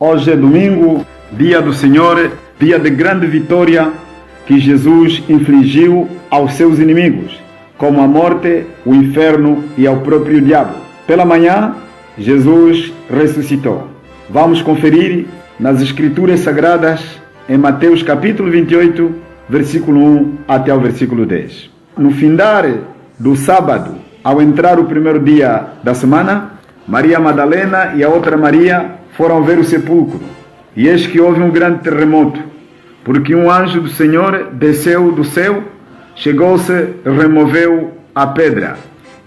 Hoje é domingo, dia do Senhor, dia de grande vitória que Jesus infligiu aos seus inimigos, como a morte, o inferno e ao próprio diabo. Pela manhã, Jesus ressuscitou. Vamos conferir nas Escrituras Sagradas em Mateus capítulo 28, versículo 1 até o versículo 10. No findar do sábado, ao entrar o primeiro dia da semana, Maria Madalena e a outra Maria foram ver o sepulcro. E eis que houve um grande terremoto, porque um anjo do Senhor desceu do céu, chegou-se, removeu a pedra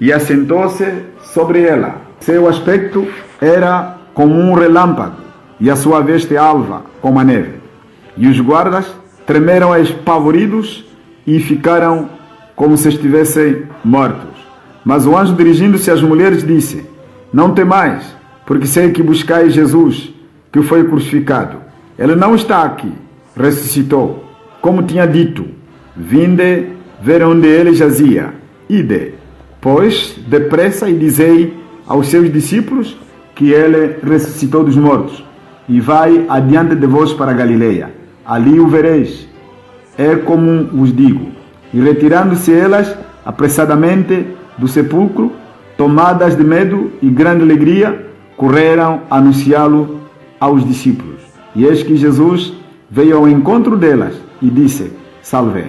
e assentou-se sobre ela. Seu aspecto era como um relâmpago e a sua veste alva como a neve. E os guardas tremeram espavoridos e ficaram como se estivessem mortos. Mas o anjo, dirigindo-se às mulheres, disse: não temais, porque sei que buscais Jesus, que foi crucificado. Ele não está aqui, ressuscitou, como tinha dito. Vinde ver onde ele jazia. Ide, pois, depressa, e dizei aos seus discípulos que ele ressuscitou dos mortos, e vai adiante de vós para a Galileia. Ali o vereis. É como vos digo. E retirando-se elas apressadamente do sepulcro, tomadas de medo e grande alegria, correram a anunciá-lo aos discípulos. E eis que Jesus veio ao encontro delas e disse: salve.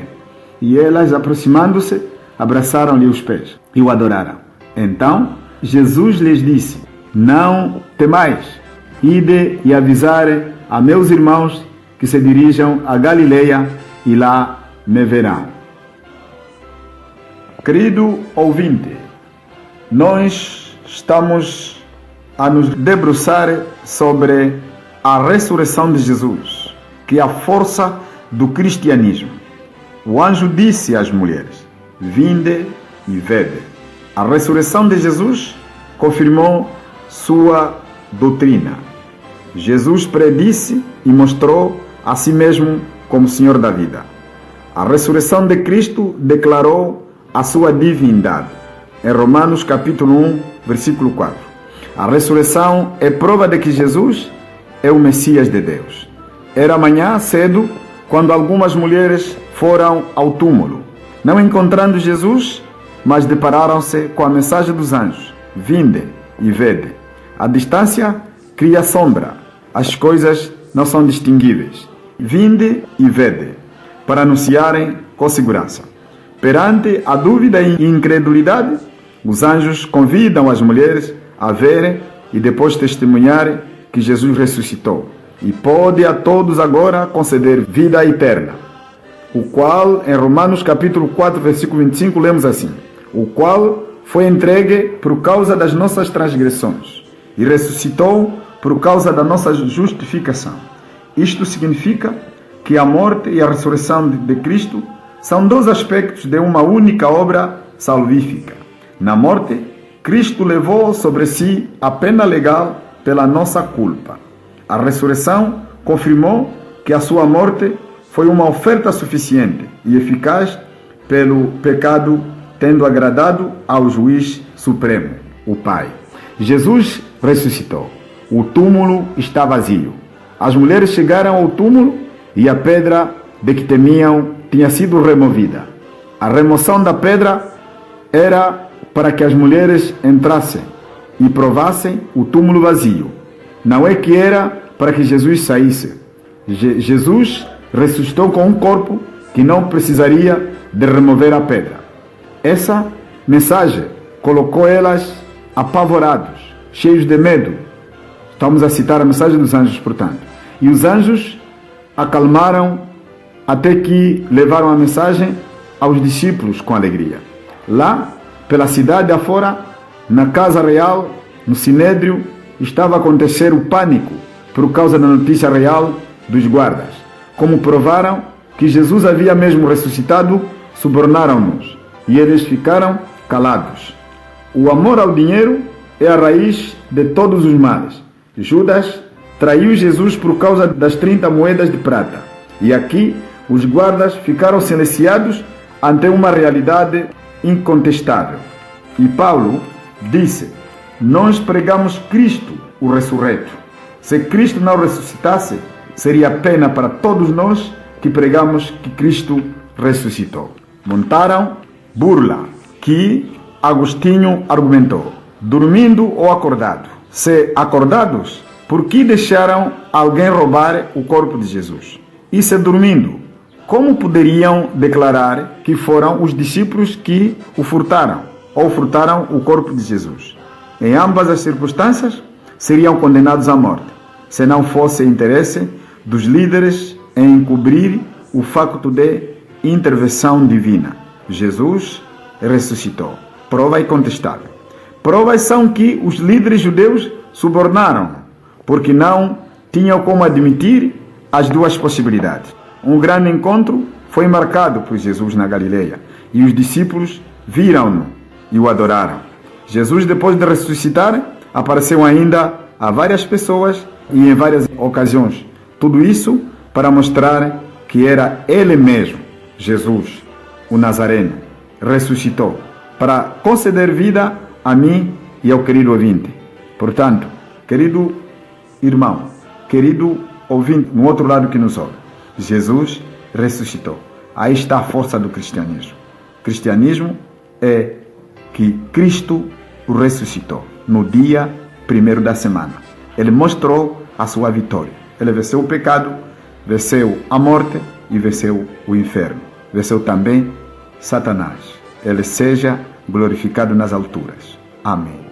E elas, aproximando-se, abraçaram-lhe os pés e o adoraram. Então Jesus lhes disse: não temais, ide e avisai a meus irmãos que se dirijam a Galileia e lá me verão. Querido ouvinte, nós estamos a nos debruçar sobre a ressurreição de Jesus, que é a força do cristianismo. O anjo disse às mulheres: vinde e vede. A ressurreição de Jesus confirmou sua doutrina. Jesus predisse e mostrou a si mesmo como Senhor da vida. A ressurreição de Cristo declarou a sua divindade. Em Romanos capítulo 1, versículo 4. A ressurreição é prova de que Jesus é o Messias de Deus. Era manhã cedo quando algumas mulheres foram ao túmulo, não encontrando Jesus, mas depararam-se com a mensagem dos anjos: vinde e vede. A distância cria sombra, as coisas não são distinguíveis. Vinde e vede, para anunciarem com segurança. Perante a dúvida e incredulidade, os anjos convidam as mulheres a verem e depois testemunharem que Jesus ressuscitou e pode a todos agora conceder vida eterna, o qual, em Romanos capítulo 4, versículo 25, lemos assim: o qual foi entregue por causa das nossas transgressões e ressuscitou por causa da nossa justificação. Isto significa que a morte e a ressurreição de Cristo são dois aspectos de uma única obra salvífica. Na morte, Cristo levou sobre si a pena legal pela nossa culpa. A ressurreição confirmou que a sua morte foi uma oferta suficiente e eficaz pelo pecado, tendo agradado ao juiz supremo, o Pai. Jesus ressuscitou. O túmulo está vazio. As mulheres chegaram ao túmulo e a pedra de que temiam tinha sido removida. A remoção da pedra era para que as mulheres entrassem e provassem o túmulo vazio. Não é que era para que Jesus saísse. Jesus ressuscitou com um corpo que não precisaria de remover a pedra. Essa mensagem colocou elas apavorados, cheios de medo. Estamos a citar a mensagem dos anjos, portanto. E os anjos acalmaram até que levaram a mensagem aos discípulos com alegria. Lá, pela cidade afora, na casa real, no sinédrio, estava a acontecer o pânico por causa da notícia real dos guardas. Como provaram que Jesus havia mesmo ressuscitado, subornaram-nos e eles ficaram calados. O amor ao dinheiro é a raiz de todos os males. Judas traiu Jesus por causa das 30 moedas de prata. E aqui os guardas ficaram silenciados ante uma realidade incontestável. E Paulo disse: nós pregamos Cristo, o ressurreto. Se Cristo não ressuscitasse, seria pena para todos nós que pregamos que Cristo ressuscitou. Montaram burla, que Agostinho argumentou: dormindo ou acordado? Se acordados, por que deixaram alguém roubar o corpo de Jesus? E se dormindo, como poderiam declarar que foram os discípulos que o furtaram ou furtaram o corpo de Jesus? Em ambas as circunstâncias, seriam condenados à morte, se não fosse interesse dos líderes em encobrir o facto de intervenção divina. Jesus ressuscitou. Prova incontestável. Provas são que os líderes judeus subornaram, porque não tinham como admitir as duas possibilidades. Um grande encontro foi marcado por Jesus na Galileia, e os discípulos viram-no e o adoraram. Jesus, depois de ressuscitar, apareceu ainda a várias pessoas e em várias ocasiões. Tudo isso para mostrar que era Ele mesmo, Jesus, o Nazareno, ressuscitou, para conceder vida a mim e ao querido ouvinte. Portanto, querido irmão, querido ouvinte, no outro lado que nos ouve, Jesus ressuscitou. Aí está a força do cristianismo. O cristianismo é que Cristo o ressuscitou no dia 1º da semana. Ele mostrou a sua vitória. Ele venceu o pecado, venceu a morte e venceu o inferno. Venceu também Satanás. Ele seja glorificado nas alturas. Amém.